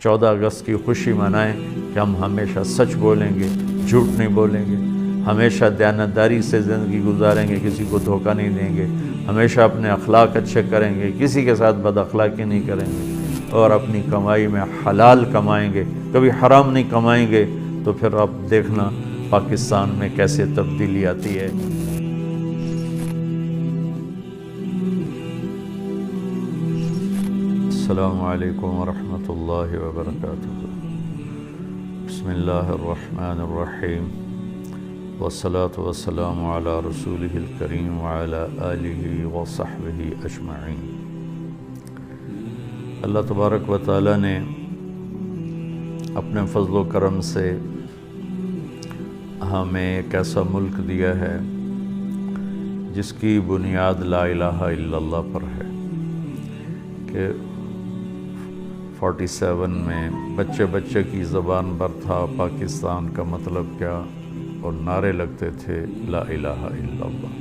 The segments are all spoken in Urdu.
14 اگست کی خوشی منائیں کہ ہم ہمیشہ سچ بولیں گے، جھوٹ نہیں بولیں گے، ہمیشہ دیانتداری سے زندگی گزاریں گے، کسی کو دھوکہ نہیں دیں گے، ہمیشہ اپنے اخلاق اچھے کریں گے، کسی کے ساتھ بد اخلاقی نہیں کریں گے، اور اپنی کمائی میں حلال کمائیں گے، کبھی حرام نہیں کمائیں گے، تو پھر آپ دیکھنا پاکستان میں کیسے تبدیلی آتی ہے۔ السلام علیکم ورحمۃ اللہ وبرکاتہ۔ بسم اللہ الرحمن الرحیم، والصلاة والسلام علی رسولہ الکریم وعلی آلہ وصحبہ اجمعین۔ اللہ تبارک و تعالیٰ نے اپنے فضل و کرم سے ہمیں ایک ایسا ملک دیا ہے جس کی بنیاد لا الہ الا اللہ پر ہے کہ 47 میں بچے بچے کی زبان پر تھا پاکستان کا مطلب کیا، اور نعرے لگتے تھے لا الہ الا اللہ۔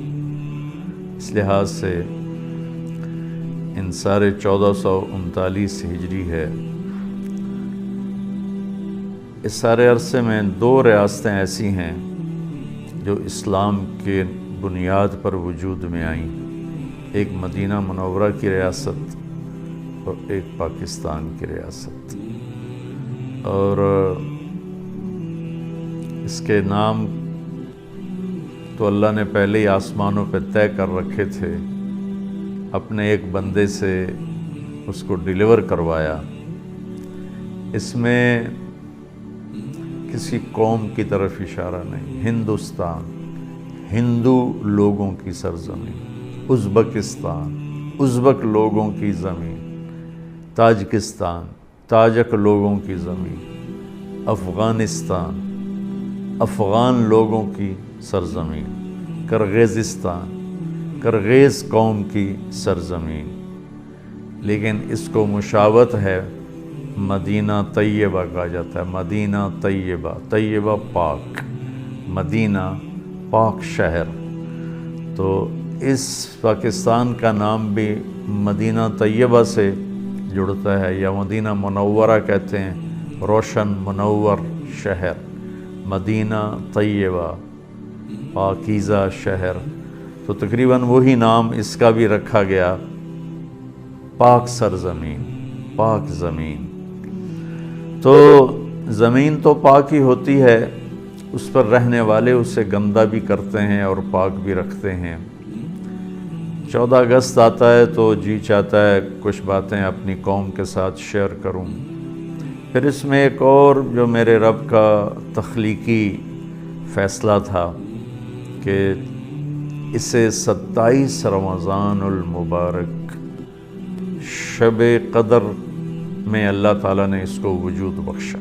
اس لحاظ سے ان سارے 1439 ہجری ہے، اس سارے عرصے میں 2 ریاستیں ایسی ہیں جو اسلام کے بنیاد پر وجود میں آئیں، ایک مدینہ منورہ کی ریاست اور ایک پاکستان کی ریاست، اور اس کے نام تو اللہ نے پہلے ہی آسمانوں پہ طے کر رکھے تھے، اپنے ایک بندے سے اس کو ڈیلیور کروایا۔ اس میں کسی قوم کی طرف اشارہ نہیں، ہندوستان، ہندو لوگوں کی سرزمین، ازبکستان، ازبک لوگوں کی زمین، تاجکستان، تاجک لوگوں کی زمین، افغانستان، افغان لوگوں کی سرزمین، کرغیزستان، کرغیز قوم کی سرزمین، لیکن اس کو مشابہت ہے مدینہ طیبہ کہا جاتا ہے، مدینہ طیبہ، طیبہ پاک، مدینہ پاک شہر۔ تو اس پاکستان کا نام بھی مدینہ طیبہ سے جڑتا ہے، یا مدینہ منورہ کہتے ہیں، روشن منور شہر، مدینہ طیبہ، پاکیزہ شہر۔ تو تقریباً وہی نام اس کا بھی رکھا گیا، پاک سرزمین، پاک زمین۔ تو زمین تو پاک ہی ہوتی ہے، اس پر رہنے والے اسے گندہ بھی کرتے ہیں اور پاک بھی رکھتے ہیں۔ 14 اگست آتا ہے تو جی چاہتا ہے کچھ باتیں اپنی قوم کے ساتھ شیئر کروں۔ پھر اس میں ایک اور جو میرے رب کا تخلیقی فیصلہ تھا کہ اسے 27 رمضان المبارک شب قدر میں اللہ تعالیٰ نے اس کو وجود بخشا۔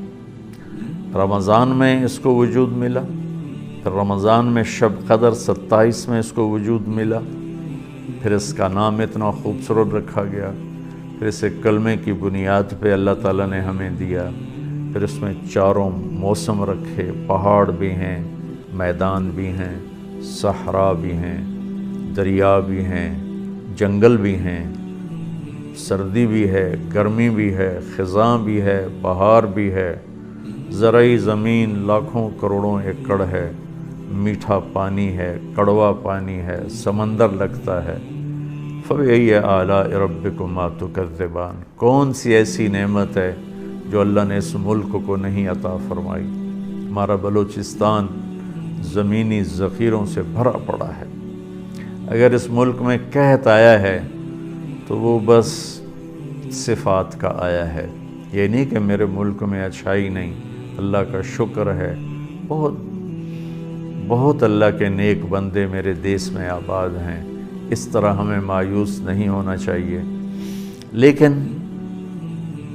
رمضان میں اس کو وجود ملا، پھر رمضان میں شب قدر 27 میں اس کو وجود ملا، پھر اس کا نام اتنا خوبصورت رکھا گیا، پھر اسے کلمے کی بنیاد پہ اللہ تعالیٰ نے ہمیں دیا، پھر اس میں 4 موسم رکھے، پہاڑ بھی ہیں، میدان بھی ہیں، صحرا بھی ہیں، دریا بھی ہیں، جنگل بھی ہیں، سردی بھی ہے، گرمی بھی ہے، خزاں بھی ہے، بہار بھی ہے، زرعی زمین لاکھوں کروڑوں ایکڑ ہے، میٹھا پانی ہے، کڑوا پانی ہے، سمندر لگتا ہے۔ فَبِأَيِّ آلَاءِ رَبِّكُمَا تُكَذِّبَانِ، کون سی ایسی نعمت ہے جو اللہ نے اس ملک کو نہیں عطا فرمائی۔ ہمارا بلوچستان زمینی ذخیروں سے بھرا پڑا ہے، اگر اس ملک میں قحط آیا ہے تو وہ بس صفات کا آیا ہے، یہ نہیں کہ میرے ملک میں اچھائی نہیں، اللہ کا شکر ہے، بہت اللہ کے نیک بندے میرے دیس میں آباد ہیں، اس طرح ہمیں مایوس نہیں ہونا چاہیے، لیکن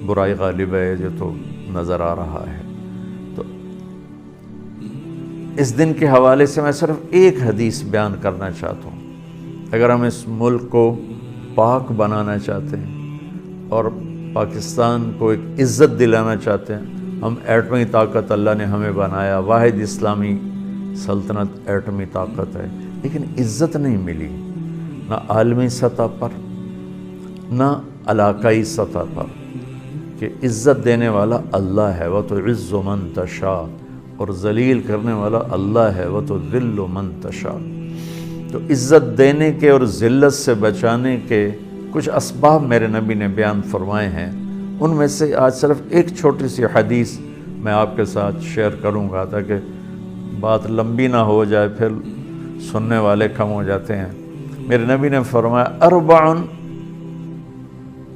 برائی غالب ہے جو تو نظر آ رہا ہے۔ تو اس دن کے حوالے سے میں صرف ایک حدیث بیان کرنا چاہتا ہوں۔ اگر ہم اس ملک کو پاک بنانا چاہتے ہیں اور پاکستان کو ایک عزت دلانا چاہتے ہیں، ہم ایٹمی طاقت اللہ نے ہمیں بنایا، واحد اسلامی سلطنت ایٹمی طاقت ہے، لیکن عزت نہیں ملی، نہ عالمی سطح پر، نہ علاقائی سطح پر۔ کہ عزت دینے والا اللہ ہے، وَتُعِزُّ مَن تَشَاءُ، اور ذلیل کرنے والا اللہ ہے، وَتُذِلُّ مَن تَشَاءُ۔ تو عزت دینے کے اور ذلت سے بچانے کے کچھ اسباب میرے نبی نے بیان فرمائے ہیں۔ ان میں سے آج صرف ایک چھوٹی سی حدیث میں آپ کے ساتھ شیئر کروں گا تاکہ بات لمبی نہ ہو جائے، پھر سننے والے کم ہو جاتے ہیں۔ میرے نبی نے فرمایا اربع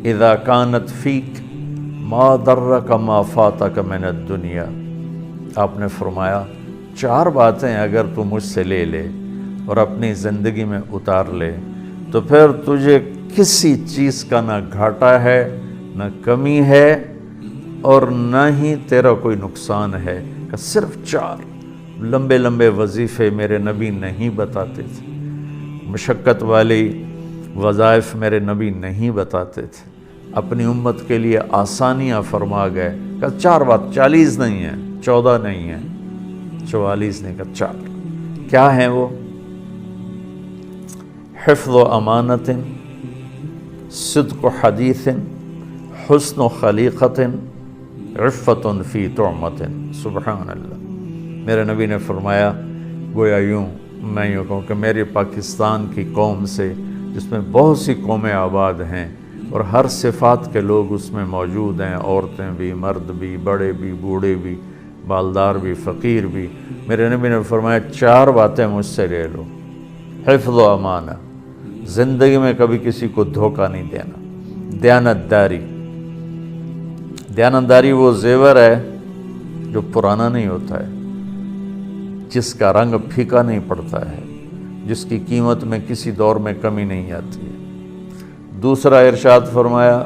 اذا كانت فیک ما ضرک ما فاتک من الدنیا۔ آپ نے فرمایا 4 باتیں اگر تو مجھ سے لے لے اور اپنی زندگی میں اتار لے تو پھر تجھے کسی چیز کا نہ گھاٹا ہے، نہ کمی ہے، اور نہ ہی تیرا کوئی نقصان ہے۔ کہ صرف 4 لمبے لمبے وظیفے میرے نبی نہیں بتاتے تھے، مشقت والی وظائف میرے نبی نہیں بتاتے تھے، اپنی امت کے لیے آسانیاں فرما گئے۔ کہ 4 بات، 40 نہیں ہیں، 14 نہیں ہیں، 44 نہیں، کہ 4 کیا ہیں وہ؟ حفظ و امانت، صدق و حدیث، حسن و خلیقت، عفت فی طعمت۔ سبحان اللہ۔ میرے نبی نے فرمایا، گویا میں یوں کہوں کہ میرے پاکستان کی قوم سے، جس میں بہت سی قومیں آباد ہیں اور ہر صفات کے لوگ اس میں موجود ہیں، عورتیں بھی، مرد بھی، بڑے بھی، بوڑھے بھی، بالدار بھی، فقیر بھی، میرے نبی نے فرمایا 4 باتیں مجھ سے لے لو۔ حفظ و امانہ، زندگی میں کبھی کسی کو دھوکہ نہیں دینا۔ دیانت داری، دیانت داری وہ زیور ہے جو پرانا نہیں ہوتا ہے، جس کا رنگ پھیکا نہیں پڑتا ہے، جس کی قیمت میں کسی دور میں کمی نہیں آتی ہے۔ دوسرا ارشاد فرمایا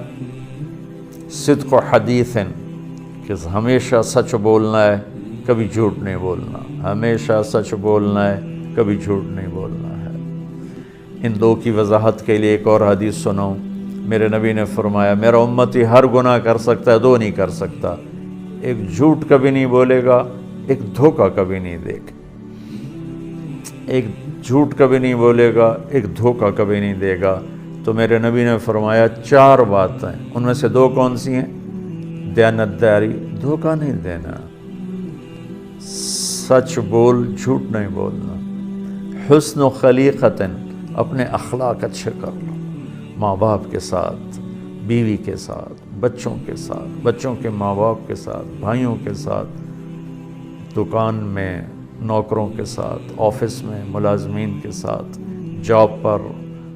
صدق و حدیث، کہ ہمیشہ سچ بولنا ہے، کبھی جھوٹ نہیں بولنا، ہمیشہ سچ بولنا ہے، کبھی جھوٹ نہیں بولنا ہے۔ ان 2 کی وضاحت کے لیے ایک اور حدیث سنو۔ میرے نبی نے فرمایا میرا امتی ہر گناہ کر سکتا ہے، 2 نہیں کر سکتا، ایک جھوٹ کبھی نہیں بولے گا، ایک دھوکہ کبھی نہیں دے گا۔ ایک جھوٹ کبھی نہیں بولے گا، ایک دھوکہ کبھی نہیں دے گا۔ تو میرے نبی نے فرمایا 4 باتیں، ان میں سے 2 کون سی ہیں؟ دیانت داری، دھوکہ نہیں دینا، سچ بول، جھوٹ نہیں بولنا، حسن و خلیقت، اپنے اخلاق اچھے کر لو، ماں باپ کے ساتھ، بیوی کے ساتھ، بچوں کے ساتھ، بچوں کے ماں باپ کے ساتھ، بھائیوں کے ساتھ، دکان میں نوکروں کے ساتھ، آفس میں ملازمین کے ساتھ، جاب پر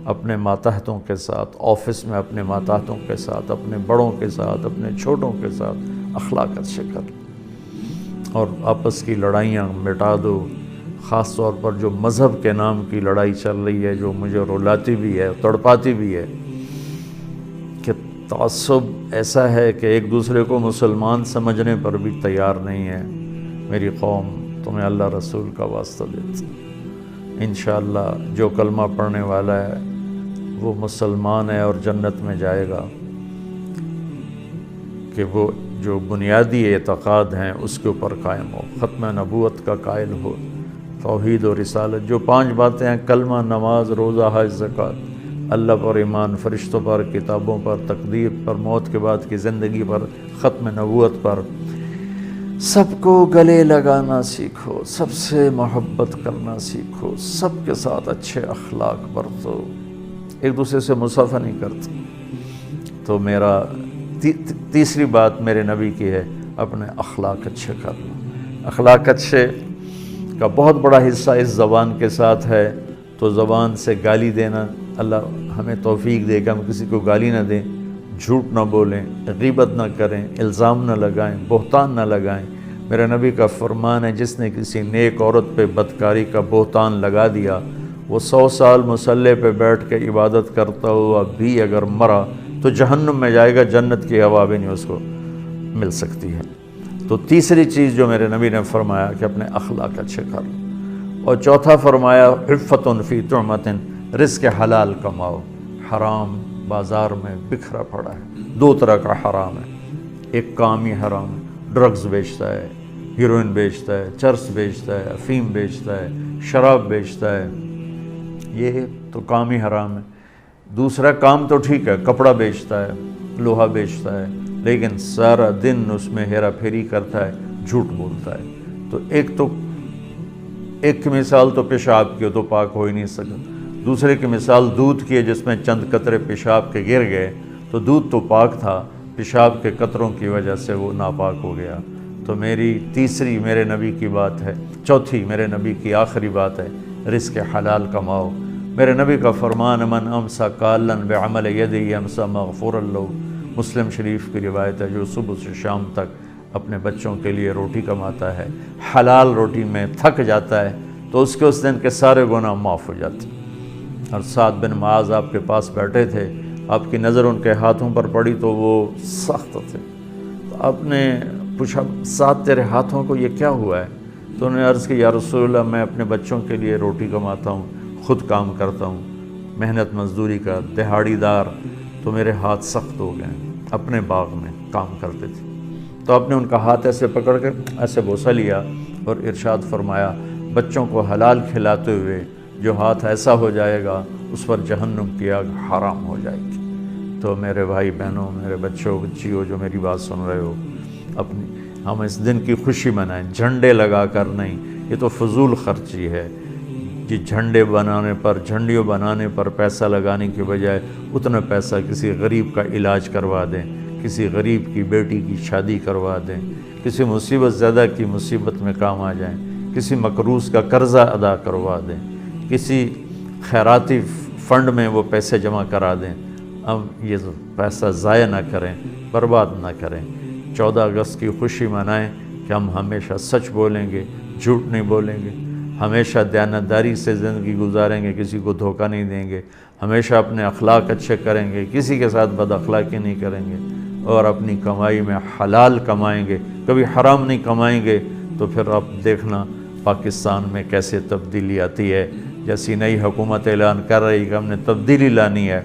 اپنے ماتحتوں کے ساتھ، آفس میں اپنے ماتحتوں کے ساتھ، اپنے بڑوں کے ساتھ، اپنے چھوٹوں کے ساتھ اخلاق اچھے کر لو، اور آپس کی لڑائیاں مٹا دو۔ خاص طور پر جو مذہب کے نام کی لڑائی چل رہی ہے، جو مجھے رلاتی بھی ہے، تڑپاتی بھی ہے، کہ تعصب ایسا ہے کہ ایک دوسرے کو مسلمان سمجھنے پر بھی تیار نہیں ہے۔ میری قوم تمہیں اللہ رسول کا واسطہ دیتی، انشاءاللہ جو کلمہ پڑھنے والا ہے وہ مسلمان ہے اور جنت میں جائے گا، کہ وہ جو بنیادی اعتقاد ہیں اس کے اوپر قائم ہو، ختم نبوت کا قائل ہو، توحید و رسالت، جو 5 باتیں ہیں، کلمہ، نماز، روزہ، حج، زکوٰۃ، اللہ پر ایمان، فرشتوں پر، کتابوں پر، تقدیر پر، موت کے بعد کی زندگی پر، ختم نبوت پر، سب کو گلے لگانا سیکھو، سب سے محبت کرنا سیکھو، سب کے ساتھ اچھے اخلاق برتو، ایک دوسرے سے مصافحہ نہیں کرتے۔ تو میرا تیسری بات میرے نبی کی ہے، اپنے اخلاق اچھے کر لو۔ اخلاق اچھے کا بہت بڑا حصہ اس زبان کے ساتھ ہے، تو زبان سے گالی دینا، اللہ ہمیں توفیق دے کہ ہم کسی کو گالی نہ دیں، جھوٹ نہ بولیں، غیبت نہ کریں، الزام نہ لگائیں، بہتان نہ لگائیں۔ میرے نبی کا فرمان ہے جس نے کسی نیک عورت پہ بدکاری کا بہتان لگا دیا، وہ 100 سال مصلی پہ بیٹھ کے عبادت کرتا ہوا بھی اگر مرا تو جہنم میں جائے گا، جنت کی ہوا بھی نہیں اس کو مل سکتی ہے۔ تو تیسری چیز جو میرے نبی نے فرمایا کہ اپنے اخلاق اچھے کر لو، اور چوتھا فرمایا عفت فی طعمت، رزق حلال کماؤ۔ حرام بازار میں بکھرا پڑا ہے، 2 طرح کا حرام ہے، ایک کام ہی حرام ہے، ڈرگز بیچتا ہے، ہیروئن بیچتا ہے، چرس بیچتا ہے، افیم بیچتا ہے، شراب بیچتا ہے، یہ تو کام ہی حرام ہے۔ دوسرا کام تو ٹھیک ہے، کپڑا بیچتا ہے، لوہا بیچتا ہے، لیکن سارا دن اس میں ہیرا پھیری کرتا ہے، جھوٹ بولتا ہے۔ تو ایک کی مثال تو پیشاب کی، تو پاک ہو ہی نہیں سکتا۔ دوسرے کی مثال دودھ کی ہے، جس میں چند قطرے پیشاب کے گر گئے تو دودھ تو پاک تھا، پیشاب کے قطروں کی وجہ سے وہ ناپاک ہو گیا۔ تو تیسری میرے نبی کی بات ہے، چوتھی میرے نبی کی آخری بات ہے، رزق حلال کماؤ۔ میرے نبی کا فرمان، من امسا کالن بعمل یدی امسا مغفور له۔ مسلم شریف کی روایت ہے، جو صبح سے شام تک اپنے بچوں کے لیے روٹی کماتا ہے، حلال روٹی میں تھک جاتا ہے تو اس کے اس دن کے سارے گناہ معاف ہو جاتے ہیں۔ اور سعد بن معاذ آپ کے پاس بیٹھے تھے، آپ کی نظر ان کے ہاتھوں پر پڑی تو وہ سخت تھے، تو آپ نے پوچھا، سعد تیرے ہاتھوں کو یہ کیا ہوا ہے؟ تو انہوں نے عرض کی، یا رسول اللہ میں اپنے بچوں کے لیے روٹی کماتا ہوں، خود کام کرتا ہوں، محنت مزدوری کا دہاڑی دار، تو میرے ہاتھ سخت ہو گئے۔ اپنے باغ میں کام کرتے تھے، تو آپ نے ان کا ہاتھ ایسے پکڑ کر ایسے بوسہ لیا اور ارشاد فرمایا، بچوں کو حلال کھلاتے ہوئے جو ہاتھ ایسا ہو جائے گا اس پر جہنم کی آگ حرام ہو جائے گی۔ تو میرے بھائی بہنوں، میرے بچوں بچیوں جو میری بات سن رہے ہو، ہم اس دن کی خوشی منائیں، جھنڈے لگا کر نہیں، یہ تو فضول خرچی ہے۔ جھنڈیوں بنانے پر پیسہ لگانے کے بجائے اتنا پیسہ کسی غریب کا علاج کروا دیں، کسی غریب کی بیٹی کی شادی کروا دیں، کسی مصیبت زدہ کی مصیبت میں کام آ جائیں، کسی مقروض کا قرضہ ادا کروا دیں، کسی خیراتی فنڈ میں وہ پیسے جمع کرا دیں۔ اب یہ پیسہ ضائع نہ کریں، برباد نہ کریں۔ 14 اگست کی خوشی منائیں کہ ہم ہمیشہ سچ بولیں گے، جھوٹ نہیں بولیں گے، ہمیشہ دیانتداری سے زندگی گزاریں گے، کسی کو دھوکہ نہیں دیں گے، ہمیشہ اپنے اخلاق اچھے کریں گے، کسی کے ساتھ بد اخلاقی نہیں کریں گے، اور اپنی کمائی میں حلال کمائیں گے، کبھی حرام نہیں کمائیں گے۔ تو پھر آپ دیکھنا پاکستان میں کیسے تبدیلی آتی ہے۔ جیسی نئی حکومت اعلان کر رہی کہ ہم نے تبدیلی لانی ہے،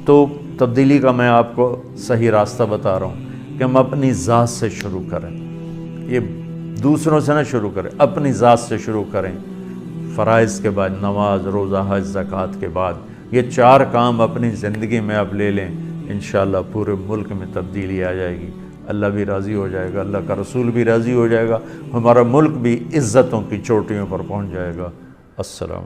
تو تبدیلی کا میں آپ کو صحیح راستہ بتا رہا ہوں کہ ہم اپنی ذات سے شروع کریں، یہ دوسروں سے نہ شروع کریں، اپنی ذات سے شروع کریں۔ فرائض کے بعد نماز، روزہ، حج، زکوٰۃ کے بعد یہ 4 کام اپنی زندگی میں اب لے لیں، انشاءاللہ پورے ملک میں تبدیلی آ جائے گی، اللہ بھی راضی ہو جائے گا، اللہ کا رسول بھی راضی ہو جائے گا، ہمارا ملک بھی عزتوں کی چوٹیوں پر پہنچ جائے گا۔ السلام علیکم۔